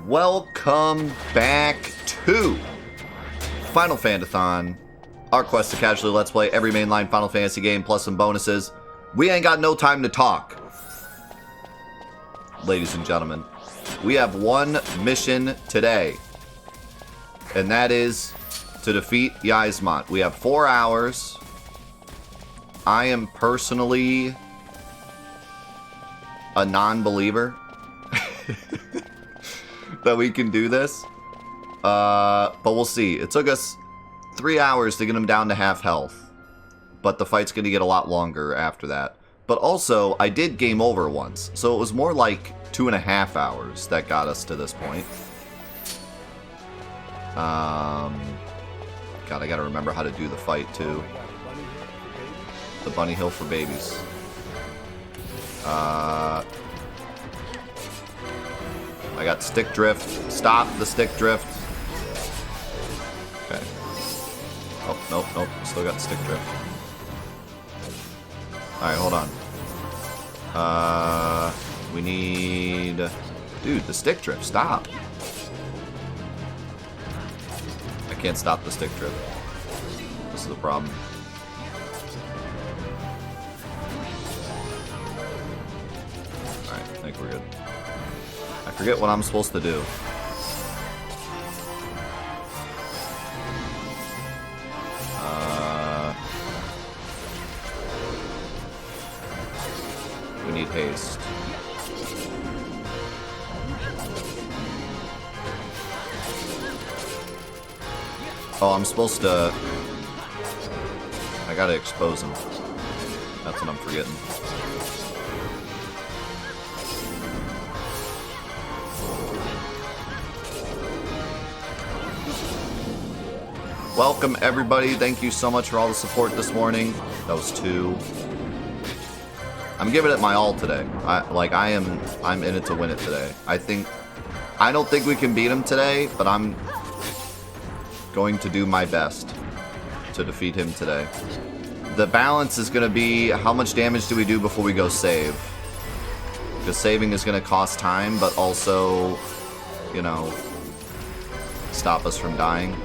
Welcome back to Final Fantathon, our quest to casually let's play every mainline Final Fantasy game plus some bonuses. We ain't got no time to talk. Ladies and gentlemen, we have one mission today, and that is to defeat Yiazmat. We have 4 hours. I am personally a non-believer that we can do this, but we'll see. It took us 3 hours to get him down to half health, but the fight's going to get a lot longer after that. But also, I did game over once, so it was more like 2.5 hours that got us to this point. God, I gotta remember how to do the fight too. The bunny hill for babies. I got stick drift. Stop the stick drift. Okay. Oh, nope, nope. Still got stick drift. Alright, hold on. We need... Dude, the stick drift. Stop. I can't stop the stick drift. This is the problem. Alright, I think we're good. I forget what I'm supposed to do. We need haste. Oh, I'm supposed to... I gotta expose him. That's what I'm forgetting. Welcome, everybody. Thank you so much for all the support this morning. That was 2. I'm giving it my all today. I'm in it to win it today. I don't think we can beat him today, but I'm going to do my best to defeat him today. The balance is going to be how much damage do we do before we go save. Because saving is going to cost time, but also, you know, stop us from dying.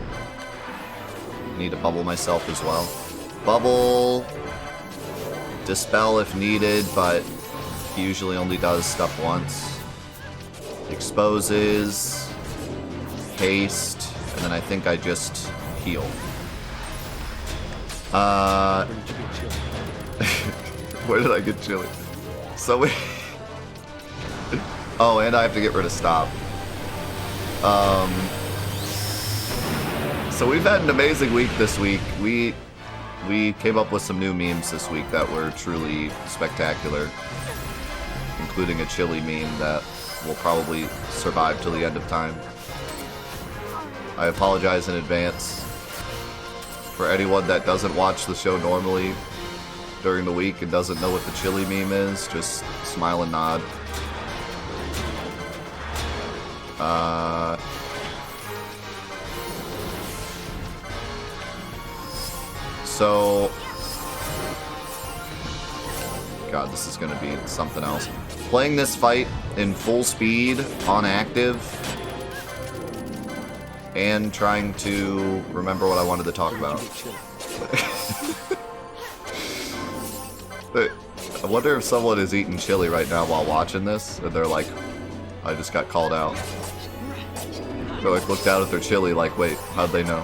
I need to bubble myself as well. Bubble, dispel if needed, but he usually only does stuff once. Exposes, haste, and then I think I just heal. Where did I get chili? So we... Oh, and I have to get rid of stop. So we've had an amazing week this week. We came up with some new memes this week that were truly spectacular, including a chili meme that will probably survive till the end of time. I apologize in advance for anyone that doesn't watch the show normally during the week and doesn't know what the chili meme is. Just smile and nod. So, God, this is going to be something else. Playing this fight in full speed on active and trying to remember what I wanted to talk about. I wonder if someone is eating chili right now while watching this, and they're like, I just got called out. They're like, looked down at their chili like, wait, how'd they know?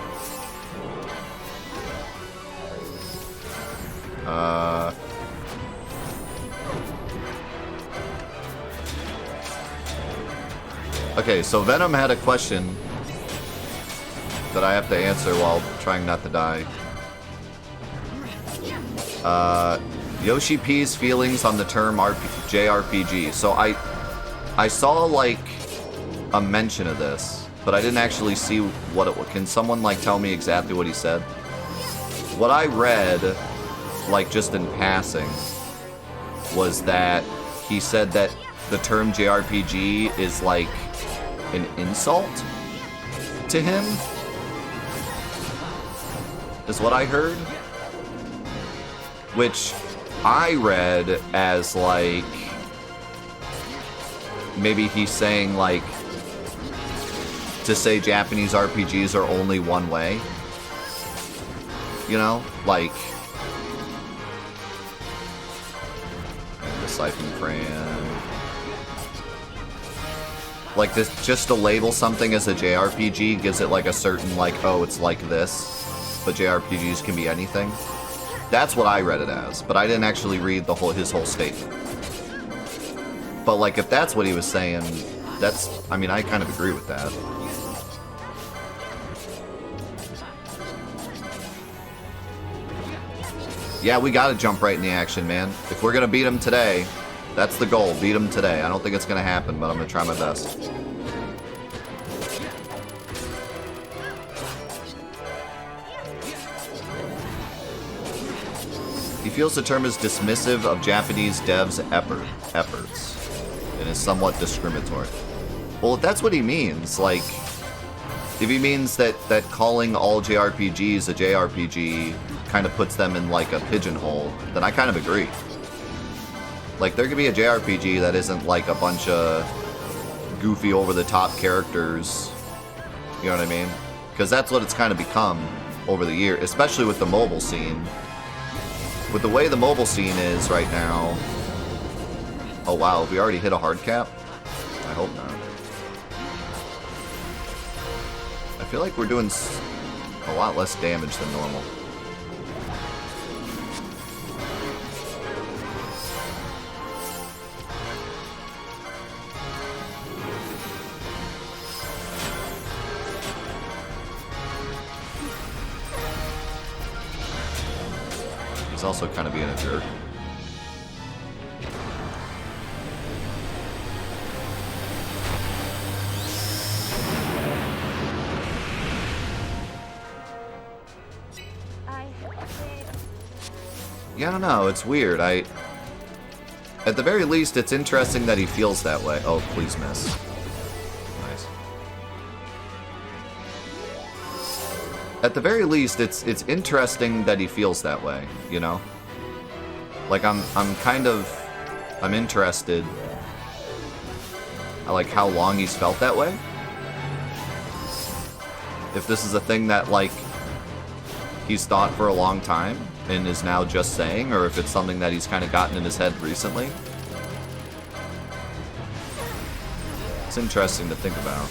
Okay, so Venom had a question that I have to answer while trying not to die. Yoshi P's feelings on the term JRPG. So I saw like a mention of this, but I didn't actually see what it was. Can someone like tell me exactly what he said? What I read, like just in passing, was that he said that the term JRPG is like an insult to him, is what I heard. Which I read as like, maybe he's saying like, to say Japanese RPGs are only one way. You know, like the Siphon Fran. Like this, just to label something as a JRPG gives it like a certain like, oh, it's like this, but JRPGs can be anything. That's what I read it as, but I didn't actually read his whole statement. But like, if that's what he was saying, I mean, I kind of agree with that. Yeah, we gotta jump right in the action, man. If we're gonna beat him today, that's the goal. Beat him today. I don't think it's gonna happen, but I'm gonna try my best. He feels the term is dismissive of Japanese devs' efforts and is somewhat discriminatory. Well, if that's what he means, like, if he means that calling all JRPGs a JRPG kind of puts them in like a pigeonhole, then I kind of agree. Like, there could be a JRPG that isn't like a bunch of goofy over-the-top characters, you know what I mean? Because that's what it's kind of become over the year, especially with the mobile scene. With the way the mobile scene is right now... Oh wow, have we already hit a hard cap? I hope not. I feel like we're doing a lot less damage than normal. He's also kind of being a jerk. Yeah, I don't know. It's weird. At the very least, it's interesting that he feels that way. Oh, please miss. Nice. At the very least, it's interesting that he feels that way, you know? Like, I'm interested. I like how long he's felt that way. If this is a thing that, like, he's thought for a long time and is now just saying, or if it's something that he's kind of gotten in his head recently. It's interesting to think about.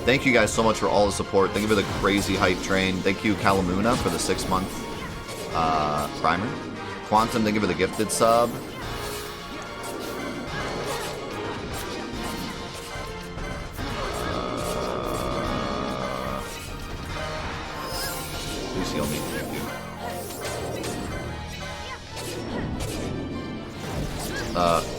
Thank you guys so much for all the support. Thank you for the crazy hype train. Thank you, Kalamuna, for the 6-month primer. Quantum, thank you for the gifted sub. Please heal me. Thank you.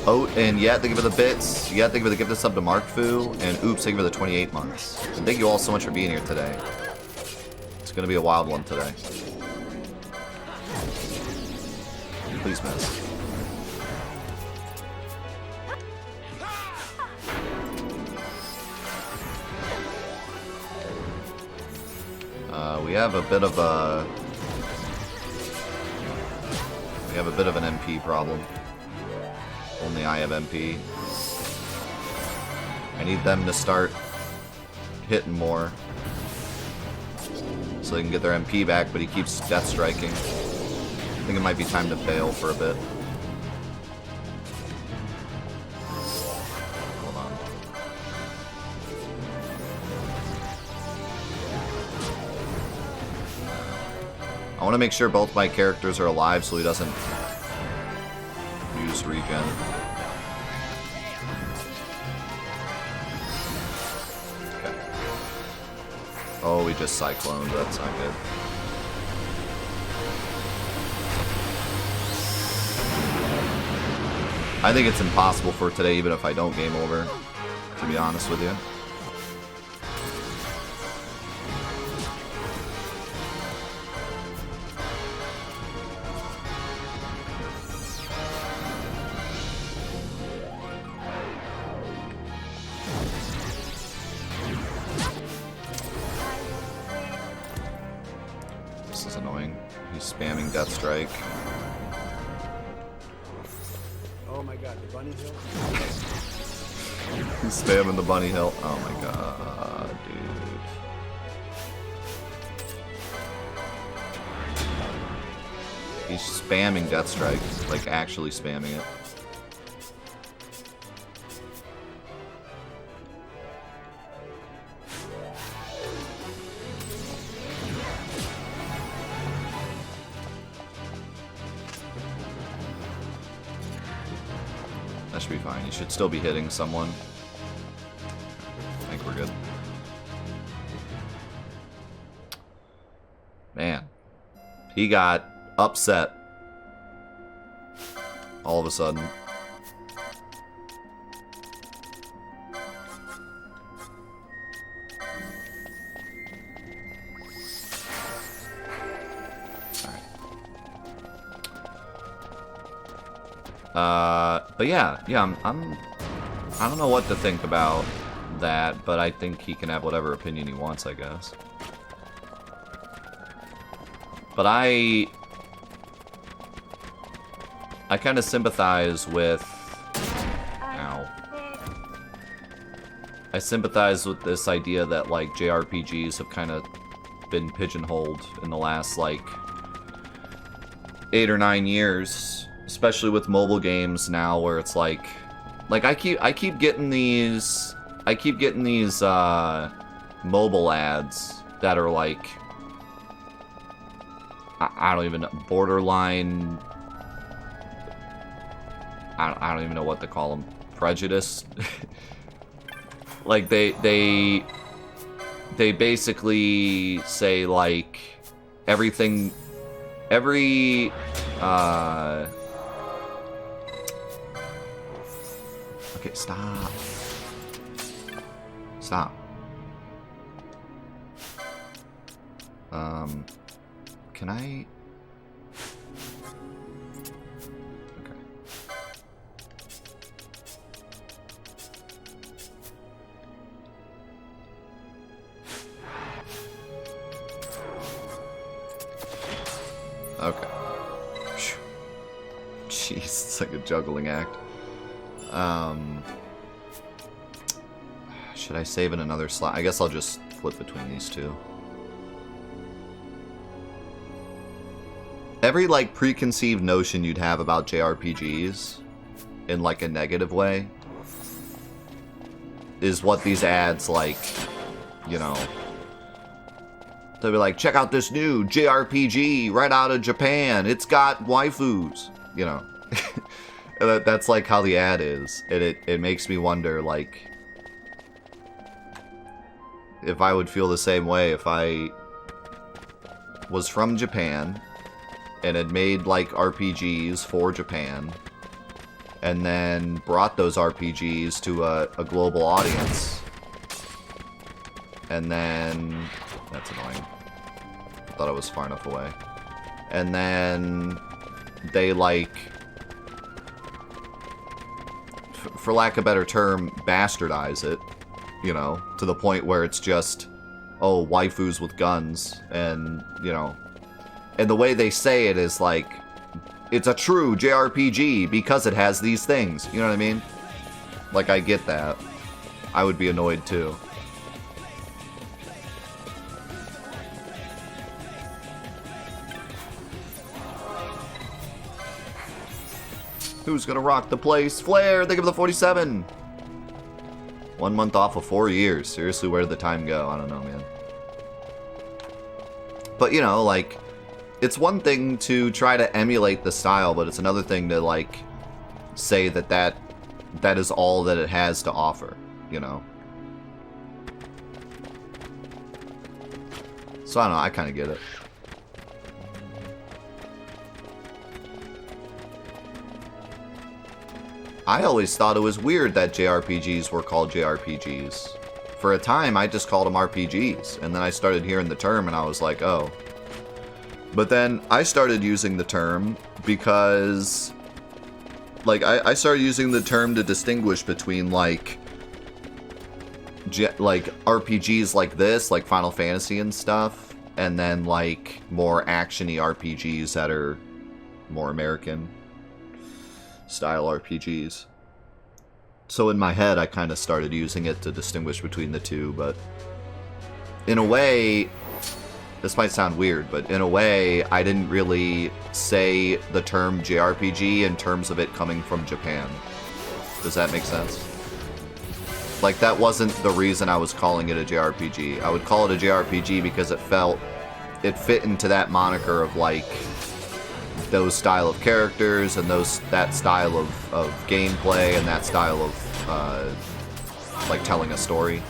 Oat and Yet, thank you for the bits. Yet, thank you for the gifted sub to Mark Fu. And Oops, thank you for the 28 months. And thank you all so much for being here today. It's going to be a wild one today. Please miss. We have a bit of an MP problem. Only I have MP. I need them to start hitting more so they can get their MP back, but he keeps death striking. I think it might be time to bail for a bit. Hold on. I want to make sure both my characters are alive so he doesn't use regen. Okay. Oh, we just cycloned. That's not good. I think it's impossible for today, even if I don't game over, to be honest with you. Death Strike. Oh my god, the bunny hill. He's spamming the bunny hill. Oh my god, dude. He's spamming Death Strike, like actually spamming it. That should be fine. You should still be hitting someone. I think we're good. Man. He got upset. All of a sudden. But yeah, I don't know what to think about that, but I think he can have whatever opinion he wants, I guess. But I kind of sympathize with... Ow. I sympathize with this idea that, like, JRPGs have kind of been pigeonholed in the last, like, 8 or 9 years. Especially with mobile games now, where it's like I keep getting these mobile ads that are like I don't even know, borderline. I don't even know what to call them. Prejudice. Like they basically say like every okay, stop. Stop. Can I... Okay. Okay. Jeez, it's like a juggling act. Should I save in another slot? I guess I'll just flip between these two. Every, like, preconceived notion you'd have about JRPGs, in, like, a negative way, is what these ads, like, you know... They'll be like, check out this new JRPG right out of Japan. It's got waifus, you know. That's, like, how the ad is. And it makes me wonder, like... if I would feel the same way if I was from Japan and had made like RPGs for Japan and then brought those RPGs to a global audience, and then that's annoying. I thought I was far enough away. And then they like, for lack of a better term, bastardize it. You know, to the point where it's just, oh, waifus with guns, and, you know, and the way they say it is like, it's a true JRPG because it has these things, you know what I mean? Like, I get that. I would be annoyed too. Who's gonna rock the place? Flare, think of the 47! 1 month off of 4 years. Seriously, where did the time go? I don't know, man. But, you know, like, it's one thing to try to emulate the style, but it's another thing to, like, say that is all that it has to offer, you know? So, I don't know, I kind of get it. I always thought it was weird that JRPGs were called JRPGs. For a time, I just called them RPGs, and then I started hearing the term, and I was like, oh. But then I started using the term because, like, I started using the term to distinguish between, like RPGs like this, like Final Fantasy and stuff, and then like more action-y RPGs that are more American style RPGs. So in my head, I kind of started using it to distinguish between the two, but in a way, this might sound weird, but in a way, I didn't really say the term JRPG in terms of it coming from Japan. Does that make sense? Like, that wasn't the reason I was calling it a JRPG. I would call it a JRPG because it fit into that moniker of, like, those style of characters and that style of gameplay and that style of, like, telling a story.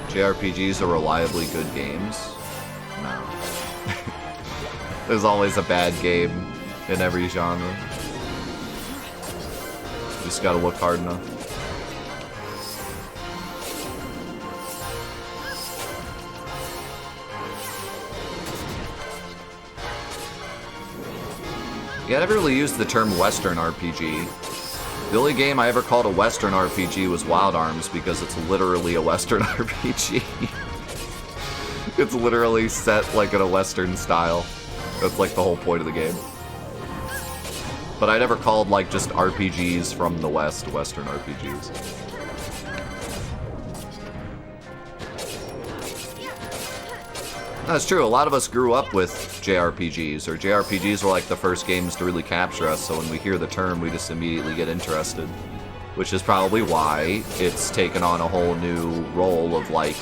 JRPGs are reliably good games? No. There's always a bad game in every genre. You just gotta look hard enough. Yeah, I never really used the term Western RPG. The only game I ever called a Western RPG was Wild Arms because it's literally a Western RPG. It's literally set like in a Western style. That's like the whole point of the game. But I never called like just RPGs from the West Western RPGs. That's true. A lot of us grew up with JRPGs, or JRPGs were like the first games to really capture us, so when we hear the term, we just immediately get interested. Which is probably why it's taken on a whole new role of like,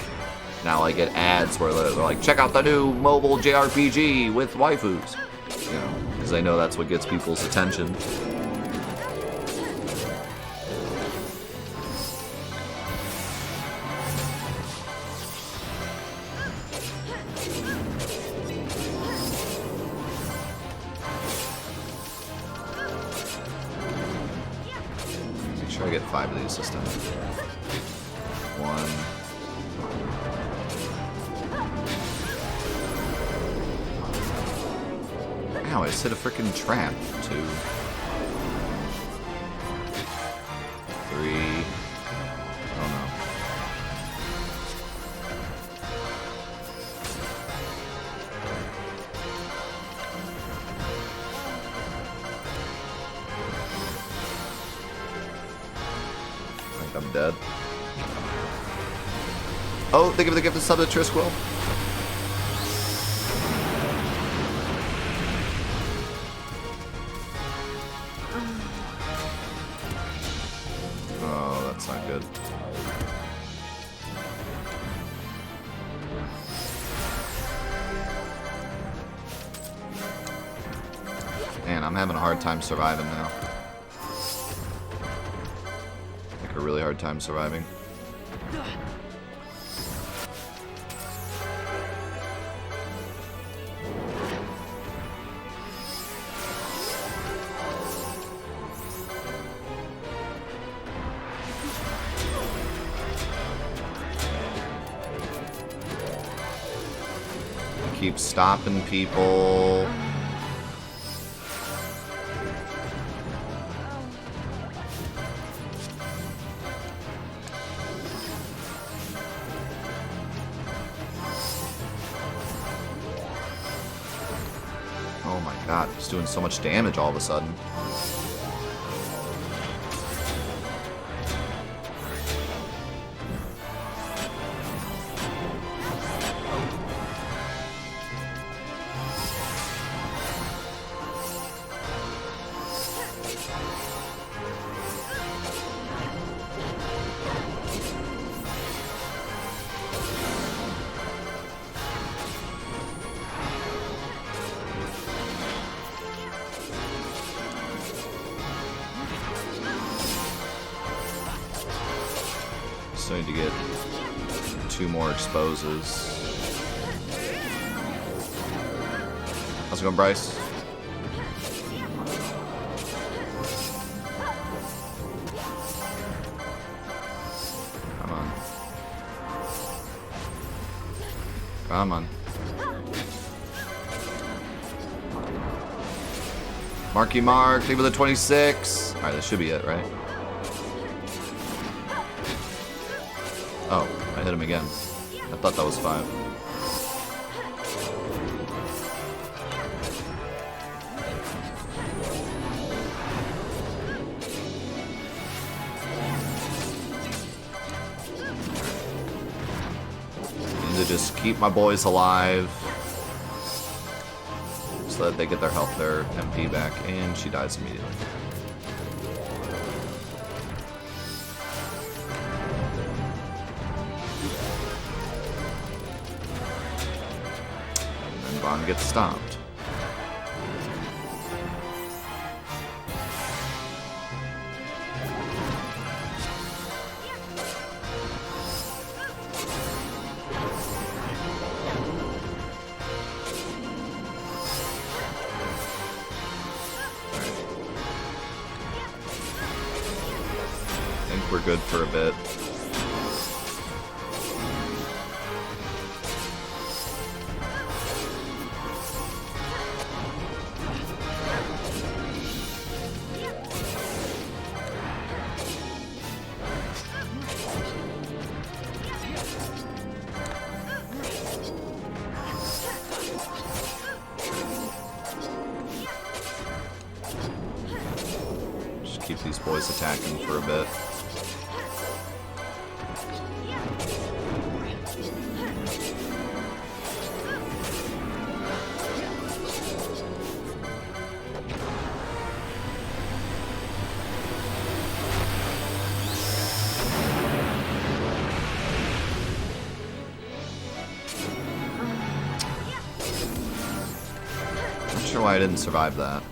now I get ads where they're like, check out the new mobile JRPG with waifus. You know, because they know that's what gets people's attention. I get 5 of these this time. 1. Ow, I just hit a freaking trap. 2. 3. Oh no. I'm dead. Oh, they give the gift of sub to Trisquill. Oh, that's not good. Man, I'm having a hard time surviving now. A really hard time surviving. Keep stopping people. Oh my god, he's doing so much damage all of a sudden. So I need to get 2 more exposes. How's it going, Bryce? Come on. Come on. Marky Mark, leave with the 26. Alright, this should be it, right? Oh, I hit him again. I thought that was 5. Need to just keep my boys alive so that they get their health, their MP back, and she dies immediately. And Vaughn gets stomped. We're good for a bit. Just keep these boys attacking for a bit. Not sure why I didn't survive that.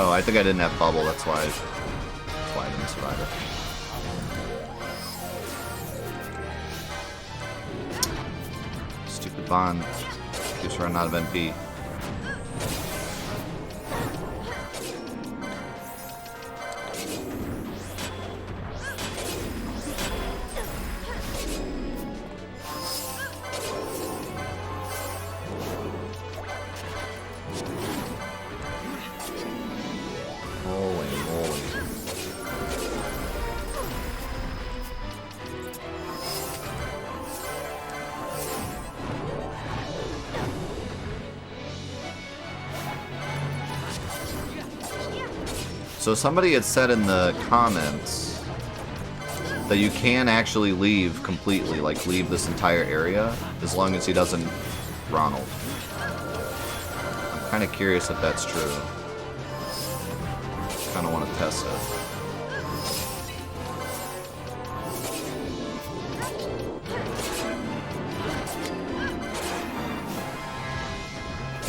Oh, I think I didn't have bubble, that's why I didn't survive it. Stupid Bond keeps running out of MP. So somebody had said in the comments that you can actually leave completely, like leave this entire area, as long as he doesn't Ronald. I'm kind of curious if that's true. Kind of want to test it.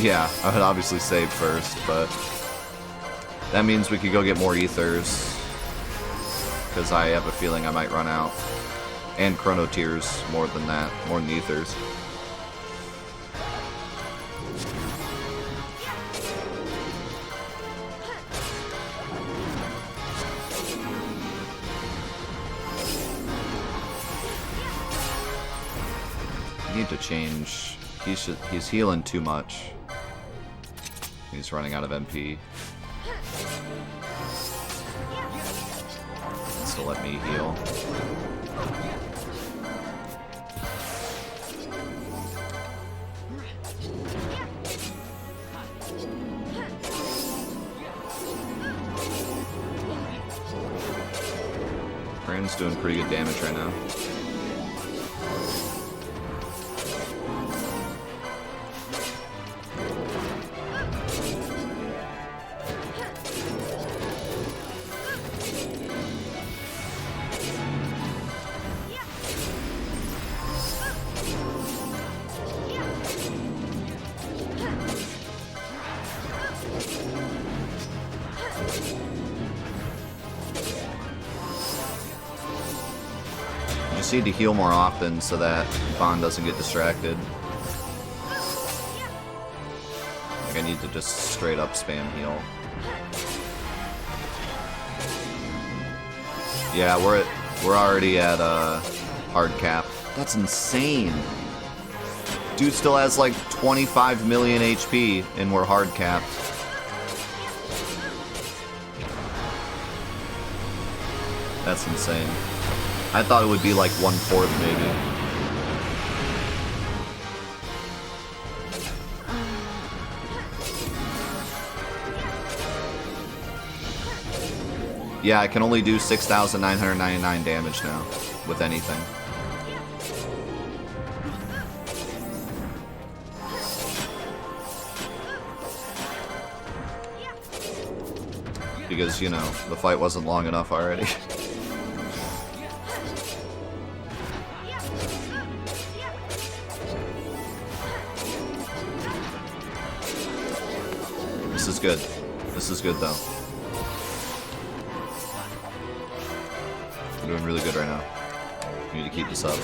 Yeah, I would obviously save first, but that means we could go get more ethers, because I have a feeling I might run out. And chrono tears, more than that, more than the ethers. I need to change. He's healing too much. He's running out of MP. To let me heal. Brand's doing pretty good damage right now. just need to heal more often so that Bond doesn't get distracted. Like, I need to just straight up spam heal. Yeah, we're already at hard cap. That's insane. Dude still has like 25 million HP and we're hard capped. That's insane. I thought it would be like 1/4 maybe. Yeah, I can only do 6,999 damage now with anything. Because, you know, the fight wasn't long enough already. This is good. This is good, though. I'm doing really good right now. We need to keep this up.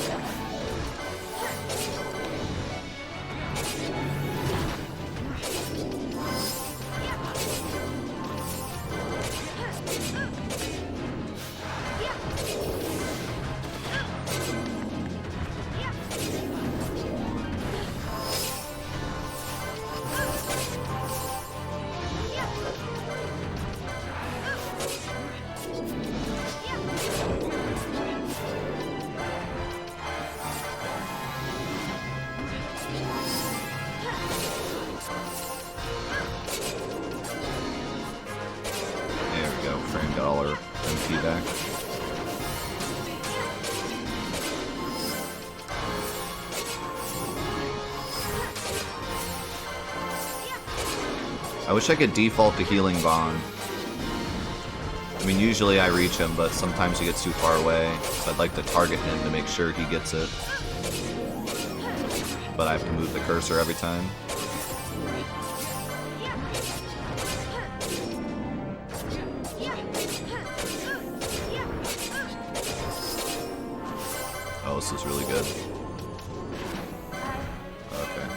I wish I could default to healing Vaughn. I mean, usually I reach him, but sometimes he gets too far away, so I'd like to target him to make sure he gets it. But I have to move the cursor every time. Oh, this is really good. Okay.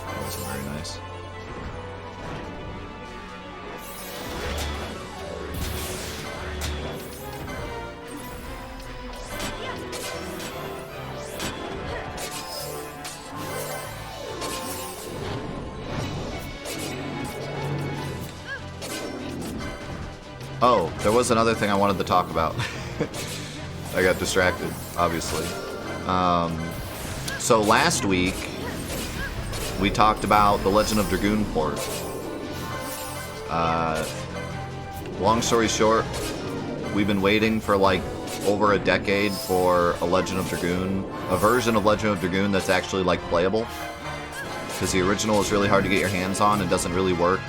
That wasn't very nice. Oh, there was another thing I wanted to talk about. I got distracted, obviously. So last week, we talked about the Legend of Dragoon port. Long story short, we've been waiting for like over a decade for a Legend of Dragoon, a version of Legend of Dragoon that's actually like playable. Because the original is really hard to get your hands on and doesn't really work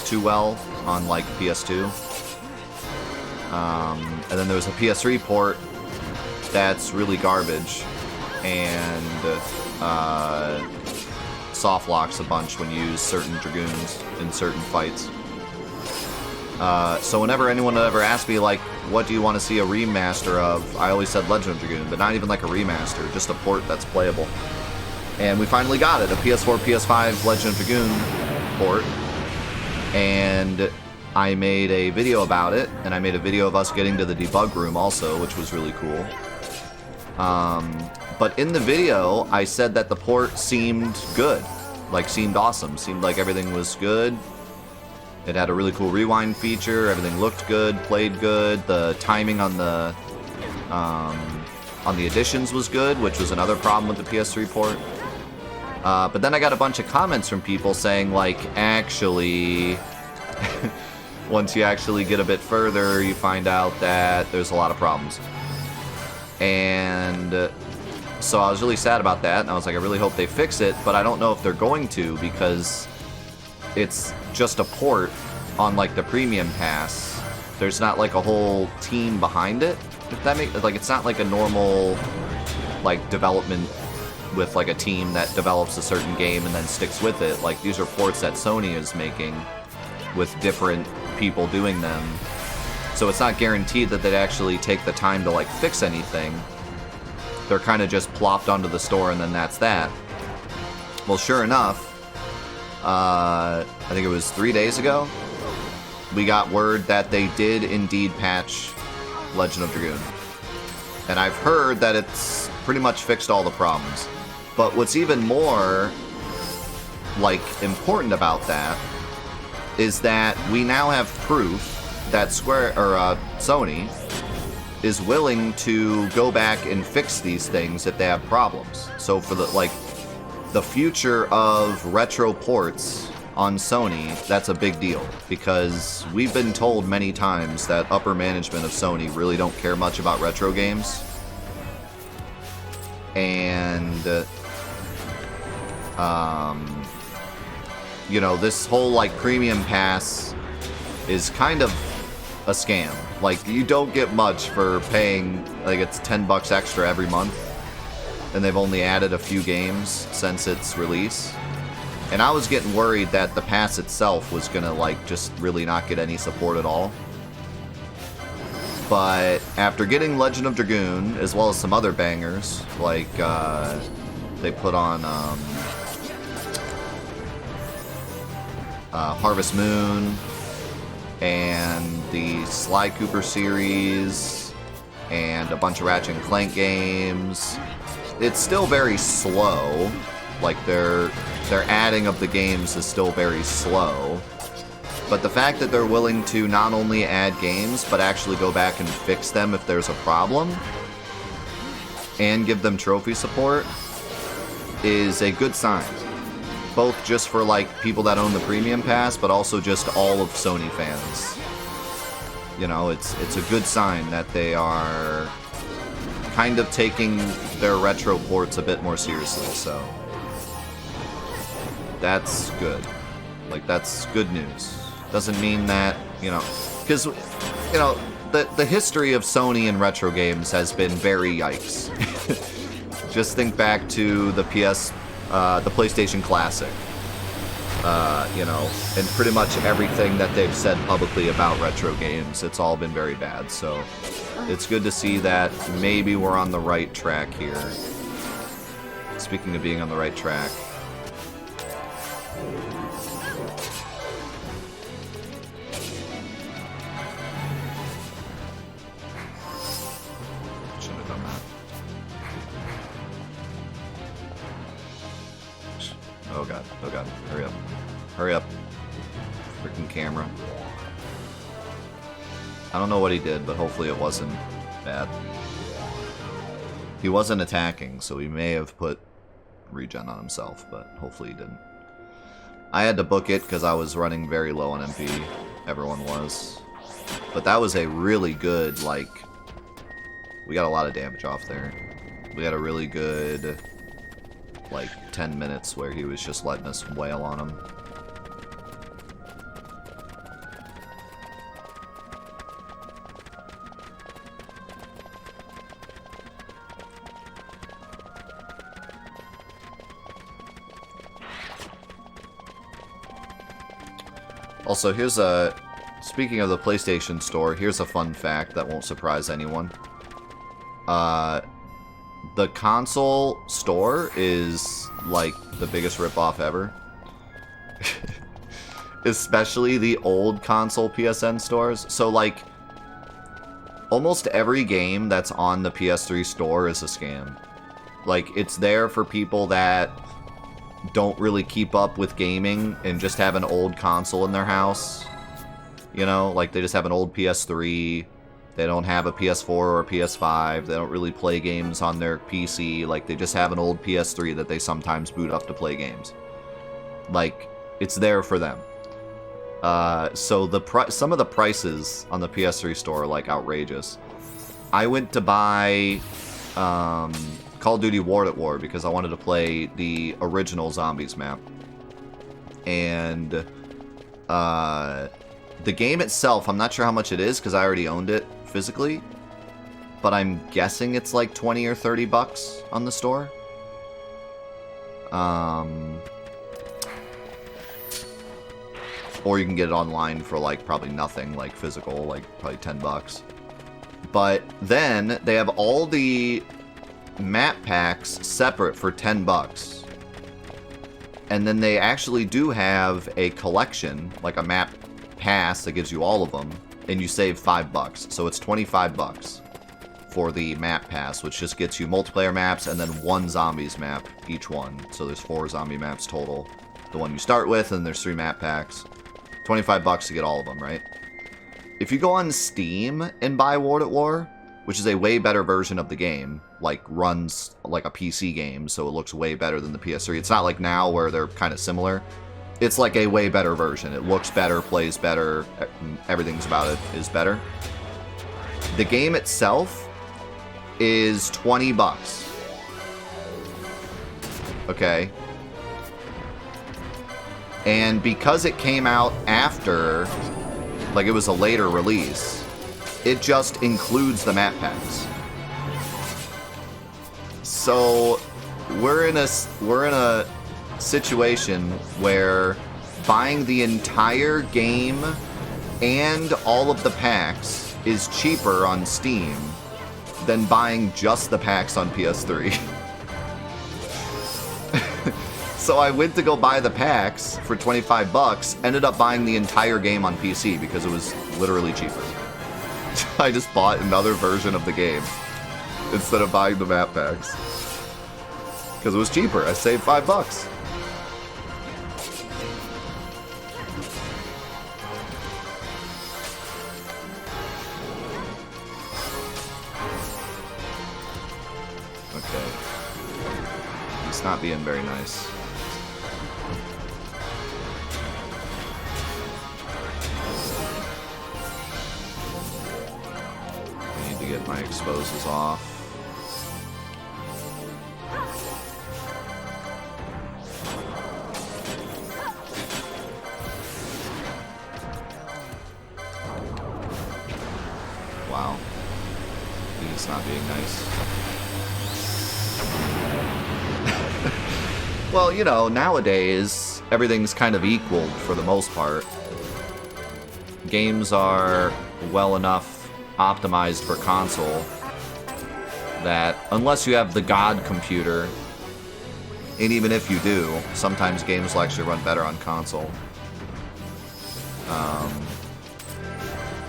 too well on like PS2. And then there's a PS3 port that's really garbage and soft locks a bunch when you use certain Dragoons in certain fights. So whenever anyone would ever ask me, like, what do you want to see a remaster of, I always said Legend of Dragoon, but not even like a remaster, just a port that's playable. And we finally got it, a PS4, PS5 Legend of Dragoon port. And I made a video about it, and I made a video of us getting to the debug room also, which was really cool. But in the video, I said that the port seemed good. Like, seemed awesome. Seemed like everything was good. It had a really cool rewind feature. Everything looked good, played good. The timing on the additions was good, which was another problem with the PS3 port. But then I got a bunch of comments from people saying, like, actually... once you actually get a bit further, you find out that there's a lot of problems. And so I was really sad about that, and I was like, I really hope they fix it, but I don't know if they're going to, because it's just a port on, like, the premium pass. There's not, like, a whole team behind it, if that makes... Like, it's not like a normal, like, development with, like, a team that develops a certain game and then sticks with it. Like, these are ports that Sony is making with different people doing them. So it's not guaranteed that they'd actually take the time to like fix anything. They're kind of just plopped onto the store and then that's that. Well, sure enough, I think it was 3 days ago, we got word that they did indeed patch Legend of Dragoon. And I've heard that it's pretty much fixed all the problems. But what's even more, like, important about that is that we now have proof that Sony is willing to go back and fix these things if they have problems. So for the future of retro ports on Sony, that's a big deal, because we've been told many times that upper management of Sony really don't care much about retro games. And you know, this whole like premium pass is kind of a scam. Like, you don't get much for paying, like, it's $10 extra every month, and they've only added a few games since its release. And I was getting worried that the pass itself was gonna, like, just really not get any support at all. But after getting Legend of Dragoon, as well as some other bangers, like, they put on, Harvest Moon, and the Sly Cooper series, and a bunch of Ratchet and Clank games. It's still very slow. Like, their adding of the games is still very slow. But the fact that they're willing to not only add games, but actually go back and fix them if there's a problem, and give them trophy support, is a good sign. Both just for, like, people that own the premium pass, but also just all of Sony fans. You know, it's a good sign that they are kind of taking their retro ports a bit more seriously, so that's good. Like, that's good news. Doesn't mean that, you know, because, you know, the history of Sony and retro games has been very yikes. Just think back to the PlayStation Classic, you know, and pretty much everything that they've said publicly about retro games, it's all been very bad. So it's good to see that maybe we're on the right track here. Speaking of being on the right track, shouldn't have done that. Oh god, hurry up. Hurry up. Freaking camera. I don't know what he did, but hopefully it wasn't bad. He wasn't attacking, so he may have put regen on himself, but hopefully he didn't. I had to book it because I was running very low on MP. Everyone was. But that was a really good, like... We got a lot of damage off there. We had a really good, like, 10 minutes where he was just letting us wail on him. Also, here's a... Speaking of the PlayStation Store, here's a fun fact that won't surprise anyone. The console store is, like, the biggest ripoff ever. Especially the old console PSN stores. So, like, almost every game that's on the PS3 store is a scam. Like, it's there for people that don't really keep up with gaming and just have an old console in their house. You know, like, they just have an old PS3. They don't have a PS4 or a PS5. They don't really play games on their PC. Like, they just have an old PS3 that they sometimes boot up to play games. Like, it's there for them. So some of the prices on the PS3 store are, like, outrageous. I went to buy Call of Duty War at War because I wanted to play the original Zombies map. And the game itself, I'm not sure how much it is because I already owned it physically, but I'm guessing it's like 20 or 30 bucks on the store. Or you can get it online for like probably nothing, like physical, like probably $10. But then they have all the map packs separate for $10. And then they actually do have a collection, like a map pass that gives you all of them, and you save $5. So it's $25 for the map pass, which just gets you multiplayer maps and then one zombies map each one. So there's 4 zombie maps total. The one you start with, and there's 3 map packs. $25 to get all of them, right? If you go on Steam and buy World at War, which is a way better version of the game, like runs like a PC game, so it looks way better than the PS3. It's not like now where they're kind of similar. It's like a way better version. It looks better, plays better, everything's about it is better. The game itself is $20. Okay. And because it came out after, like it was a later release, it just includes the map packs. So we're in a situation where buying the entire game and all of the packs is cheaper on Steam than buying just the packs on PS3. So I went to go buy the packs for $25, ended up buying the entire game on PC because it was literally cheaper. I just bought another version of the game instead of buying the map packs. Because it was cheaper. I saved $5. Okay. He's not being very nice. Get my exposes off. Wow. He's not being nice. Well, you know, nowadays, everything's kind of equaled for the most part. Games are well enough optimized for console that unless you have the God computer, and even if you do, sometimes games will actually run better on console.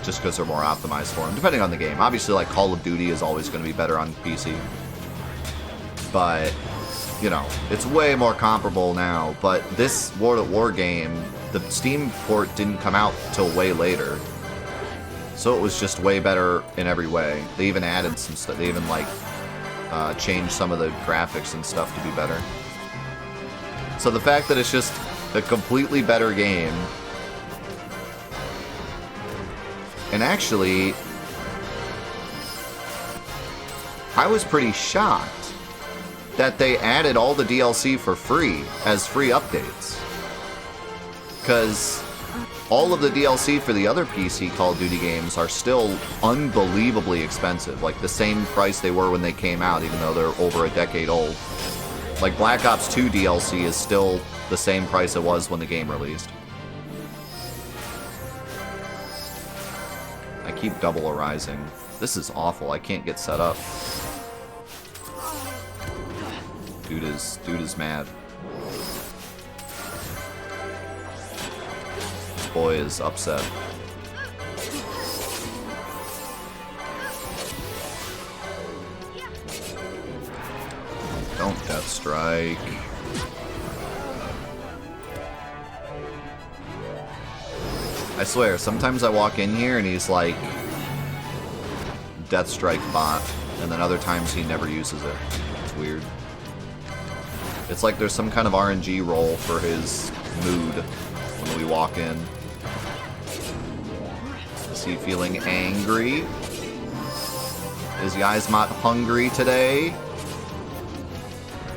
Just because they're more optimized for them, depending on the game. Obviously, like Call of Duty is always going to be better on PC. But, you know, it's way more comparable now. But this World at War game, the Steam port didn't come out till way later. So it was just way better in every way. They even added some stuff. They even, like, changed some of the graphics and stuff to be better. So the fact that it's just a completely better game... And actually... I was pretty shocked that they added all the DLC for free as free updates. Because... all of the DLC for the other PC Call of Duty games are still unbelievably expensive. Like, the same price they were when they came out, even though they're over a decade old. Like, Black Ops 2 DLC is still the same price it was when the game released. I keep double arising. This is awful. I can't get set up. Dude is mad. Boy is upset. Don't death strike. I swear, sometimes I walk in here and he's like death strike bot, and then other times he never uses it. It's weird. It's like there's some kind of RNG roll for his mood when we walk in. Is he feeling angry? Is Yiazmat hungry today?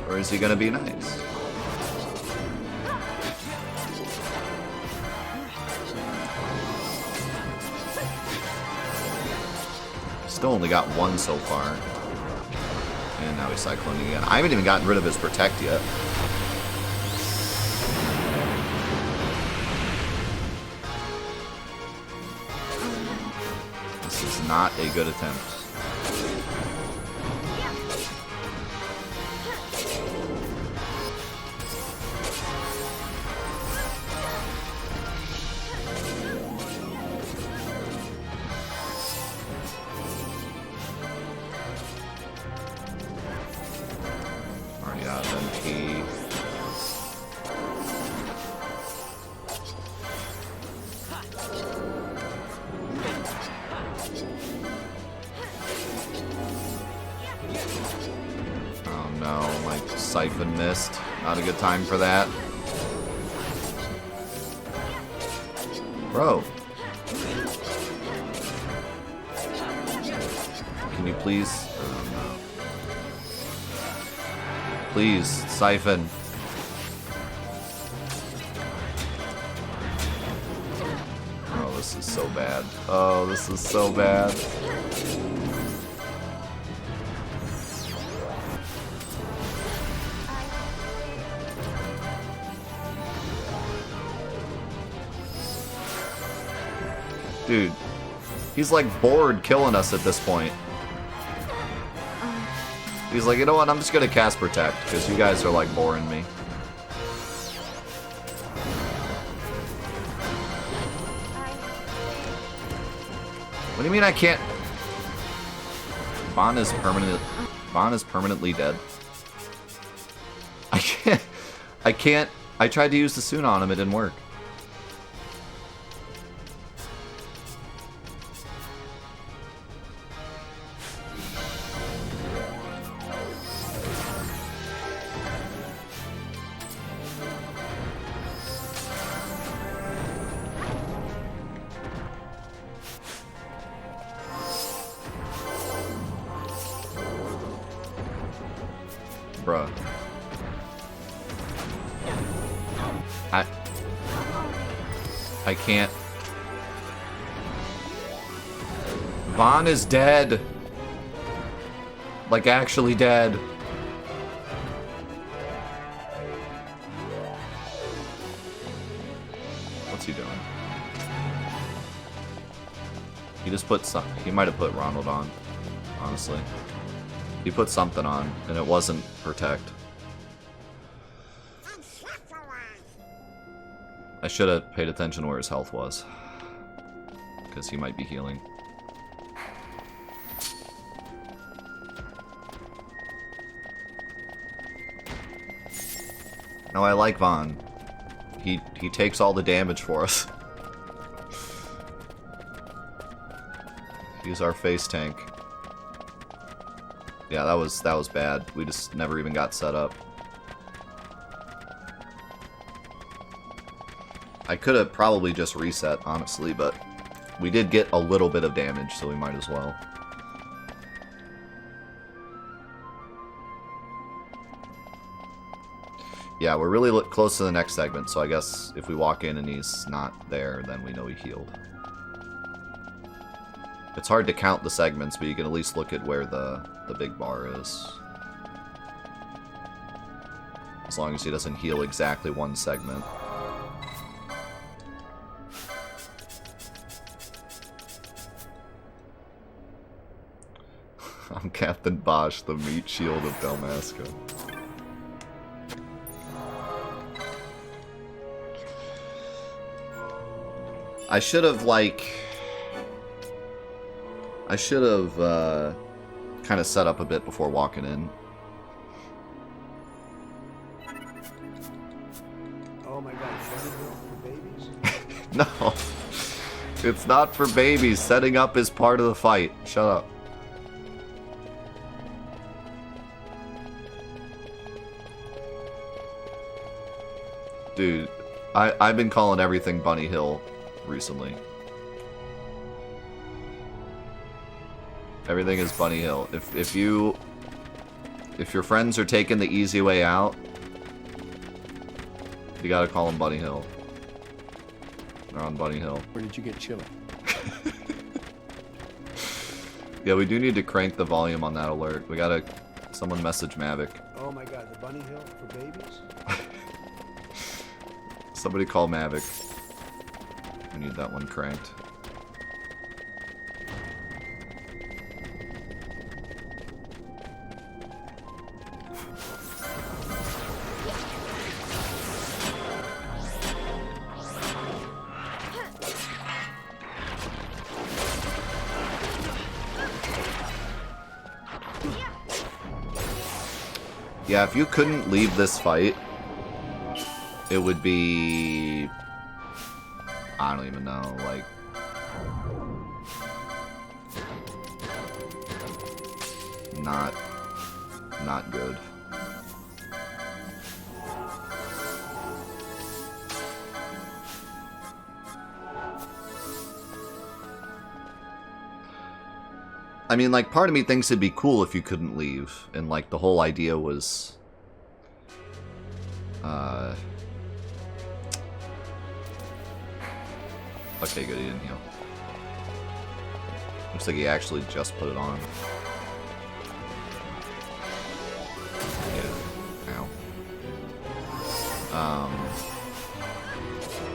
Or is he gonna be nice? Still only got one so far. And now he's cycloning again. I haven't even gotten rid of his protect yet. This is not a good attempt. Already out of MP. Oh no, my siphon missed. Not a good time for that. Bro. Can you please? Oh no. Please, siphon. Oh, this is so bad. Oh, this is so bad. Dude, he's like bored killing us at this point. He's like, you know what, I'm just gonna cast Protect, because you guys are like boring me. What do you mean I can't? Vaughn is permanently dead. I can't. I tried to use the Soon on him, it didn't work. Bruh. I can't. Vaughn is dead. Like, actually dead. What's he doing? He just put some. He might have put Ronald on, honestly. He put something on, and it wasn't Protect. I should have paid attention where his health was. Because he might be healing. No, I like Vaughn. He takes all the damage for us. He's our face tank. Yeah, that was bad. We just never even got set up. I could have probably just reset, honestly, but we did get a little bit of damage, so we might as well. Yeah, we're really close to the next segment, so I guess if we walk in and he's not there, then we know he healed. It's hard to count the segments, but you can at least look at where the big bar is. As long as he doesn't heal exactly one segment. I'm Captain Bosch, the meat shield of Dalmasca. I should have, kind of set up a bit before walking in. Oh my god, for babies? No. It's not for babies. Setting up is part of the fight. Shut up. Dude, I've been calling everything Bunny Hill recently. Everything is Bunny Hill. If your friends are taking the easy way out, you gotta call them Bunny Hill. They're on Bunny Hill. Where did you get chili? Yeah, we do need to crank the volume on that alert. We gotta... Someone message Mavic. Oh my god, the Bunny Hill for babies? Somebody call Mavic. We need that one cranked. Yeah, if you couldn't leave this fight, it would be... I don't even know, like... Not good. I mean, like, part of me thinks it'd be cool if you couldn't leave, and, like, the whole idea was... Okay, good, he didn't heal. Looks like he actually just put it on. Yeah. Ow.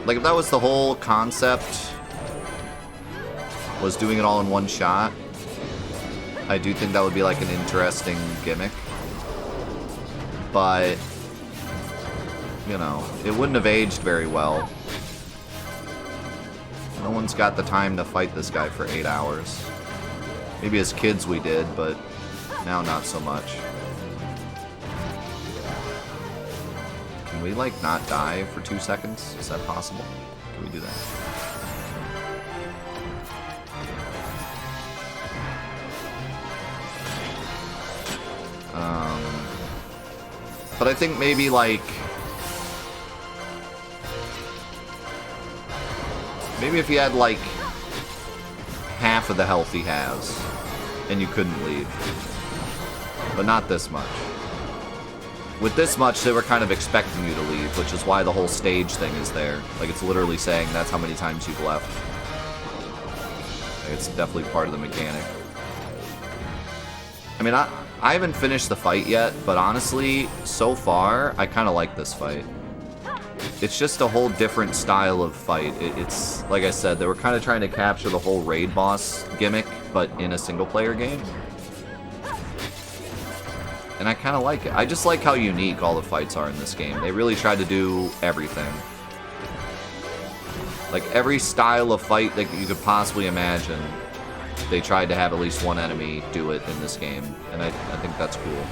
Like, if that was the whole concept, was doing it all in one shot, I do think that would be, like, an interesting gimmick. But, you know, it wouldn't have aged very well. No one's got the time to fight this guy for 8 hours. Maybe as kids we did, but now not so much. Can we, like, not die for 2 seconds? Is that possible? Can we do that? But I think maybe, like... Maybe if you had, like, half of the health he has, and you couldn't leave. But not this much. With this much, they were kind of expecting you to leave, which is why the whole stage thing is there. Like, it's literally saying that's how many times you've left. It's definitely part of the mechanic. I mean, I haven't finished the fight yet, but honestly, so far, I kind of like this fight. It's just a whole different style of fight. It's, like I said, they were kind of trying to capture the whole raid boss gimmick, but in a single-player game. And I kind of like it. I just like how unique all the fights are in this game. They really tried to do everything. Like, every style of fight that you could possibly imagine, they tried to have at least one enemy do it in this game. And I think that's cool.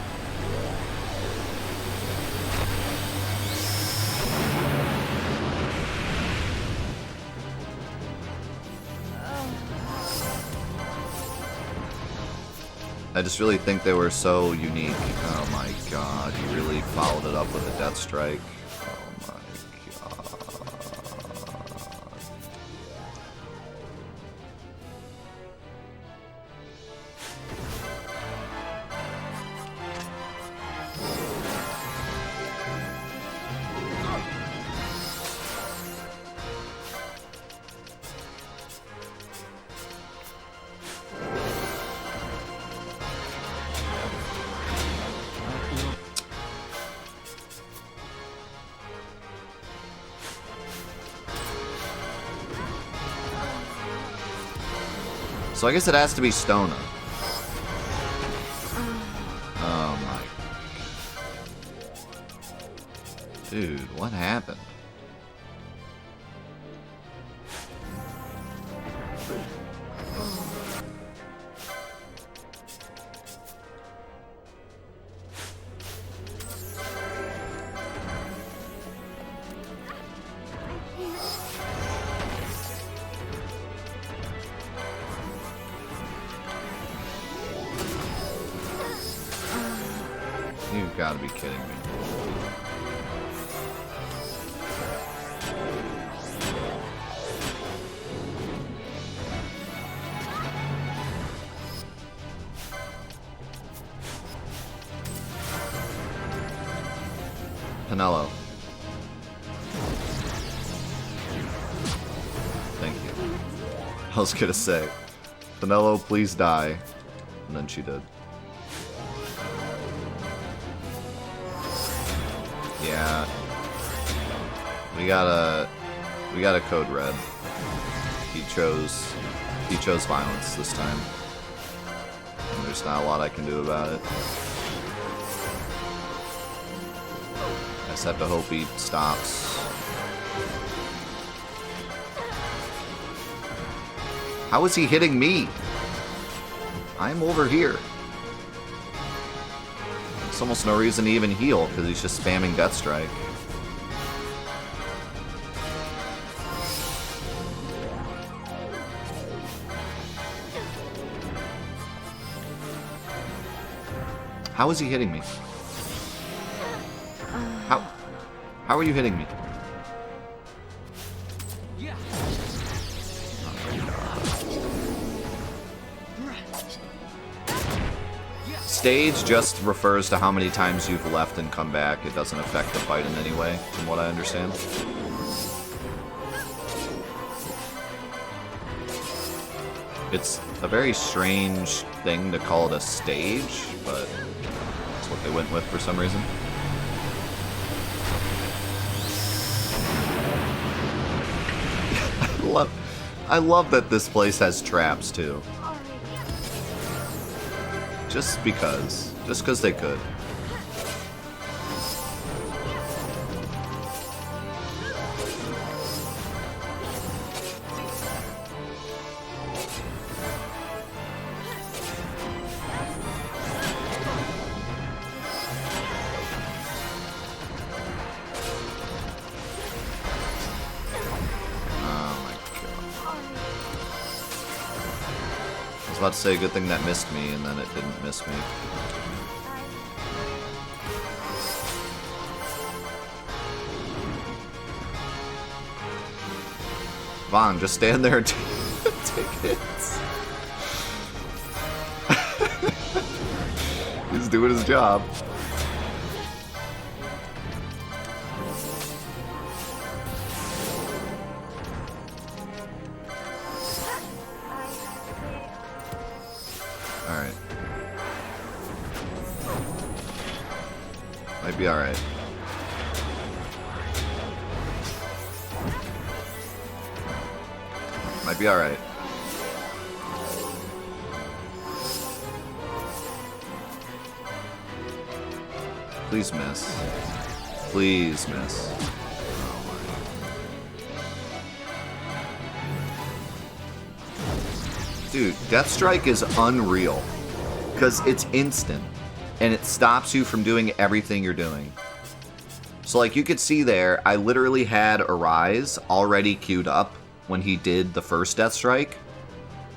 I just really think they were so unique. Oh my god, he really followed it up with a death strike. Oh my god. So I guess it has to be Stona. Oh my. Dude, what happened? You've got to be kidding me. Penelo. Thank you. I was gonna say, Penelo, please die. And then she did. Yeah. We got a code red. He chose violence this time. And there's not a lot I can do about it. I just have to hope he stops. How is he hitting me? I'm over here. There's almost no reason to even heal, because he's just spamming Death Strike. How is he hitting me? How are you hitting me? Stage just refers to how many times you've left and come back. It doesn't affect the fight in any way, from what I understand. It's a very strange thing to call it a stage, but that's what they went with for some reason. I love that this place has traps too. Just because they could. I was about to say, good thing that missed me, and then it didn't miss me. Vaughn, just stand there and take hits. He's doing his job. Might be alright. Might be alright. Please miss. Please miss. Dude, Death Strike is unreal. Because it's instant. And it stops you from doing everything you're doing. So like you could see there, I literally had Arise already queued up when he did the first Death Strike.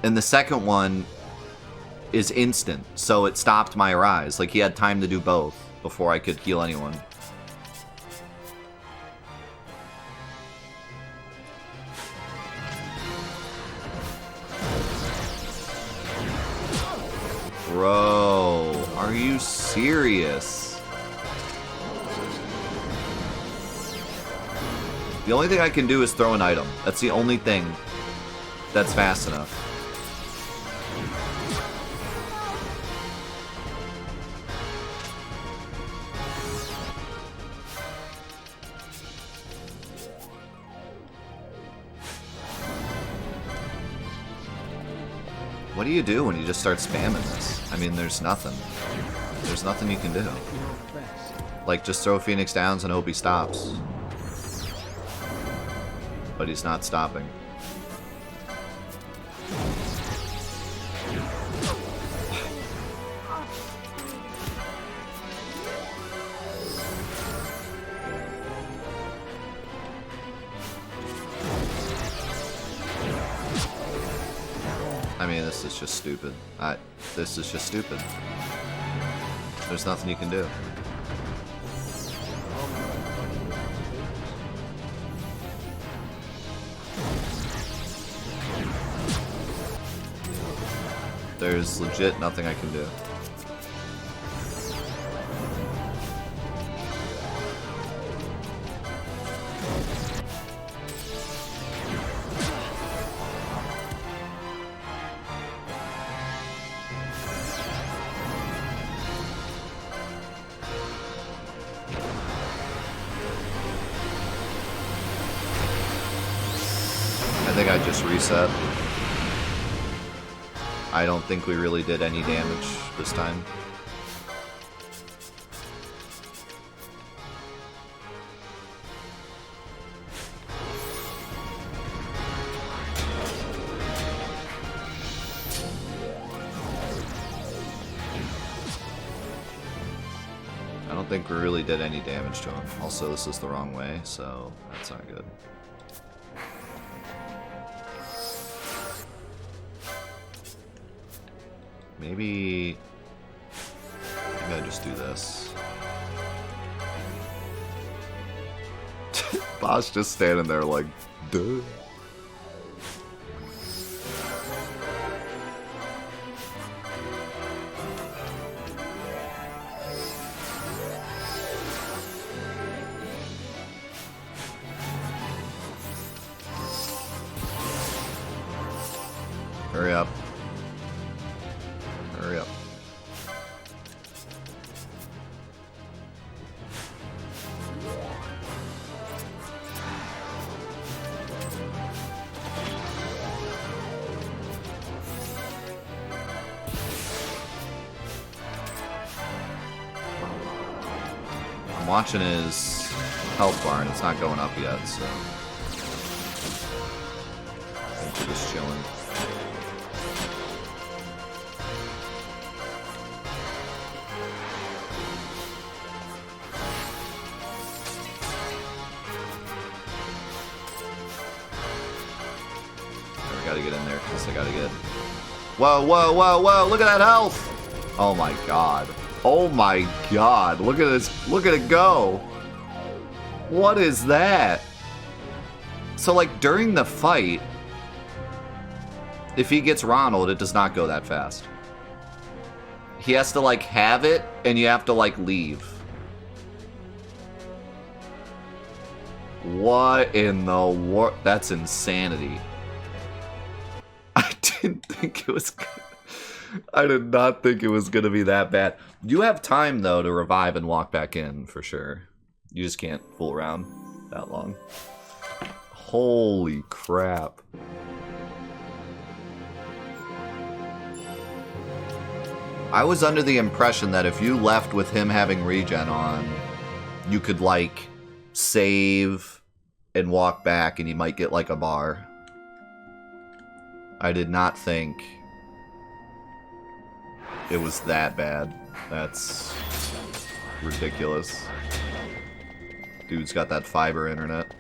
And the second one is instant, so it stopped my Arise. Like he had time to do both before I could heal anyone. Bro, are you serious? The only thing I can do is throw an item. That's the only thing that's fast enough. What do you do when you just start spamming this? I mean, there's nothing. There's nothing you can do. Like, just throw Phoenix Downs and hope he stops. But he's not stopping. I mean, this is just stupid. This is just stupid. There's nothing you can do. There's legit nothing I can do. I think I just reset. I don't think we really did any damage this time. don't think we really did any damage to him. Also, this is the wrong way, so that's not good. Maybe I just do this. Boss just standing there like, duh. Hurry up. Hurry up. I'm watching his health bar and it's not going up yet, so I think we're just chilling. Gotta get in there because I gotta get. Whoa, whoa, whoa, whoa! Look at that health! Oh my god. Oh my god. Look at this. Look at it go. What is that? So, like, during the fight, if he gets Ronald, it does not go that fast. He has to, like, have it, and you have to, like, leave. What in the world? That's insanity. I didn't think it was good. I did not think it was going to be that bad. You have time, though, to revive and walk back in, for sure. You just can't fool around that long. Holy crap. I was under the impression that if you left with him having regen on, you could, like, save and walk back and you might get, like, a bar. I did not think it was that bad. That's ridiculous. Dude's got that fiber internet.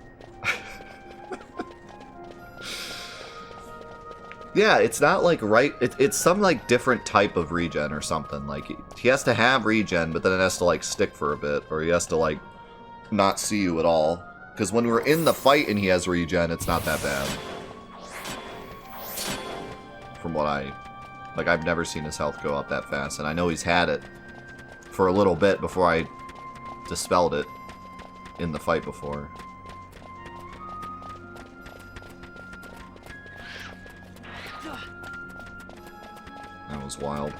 Yeah, it's not like right... It's some like different type of regen or something. Like, he has to have regen, but then it has to like stick for a bit. Or he has to like not see you at all. Because when we're in the fight and he has regen, it's not that bad. From what I... Like, I've never seen his health go up that fast. And I know he's had it for a little bit before I dispelled it in the fight before. That was wild.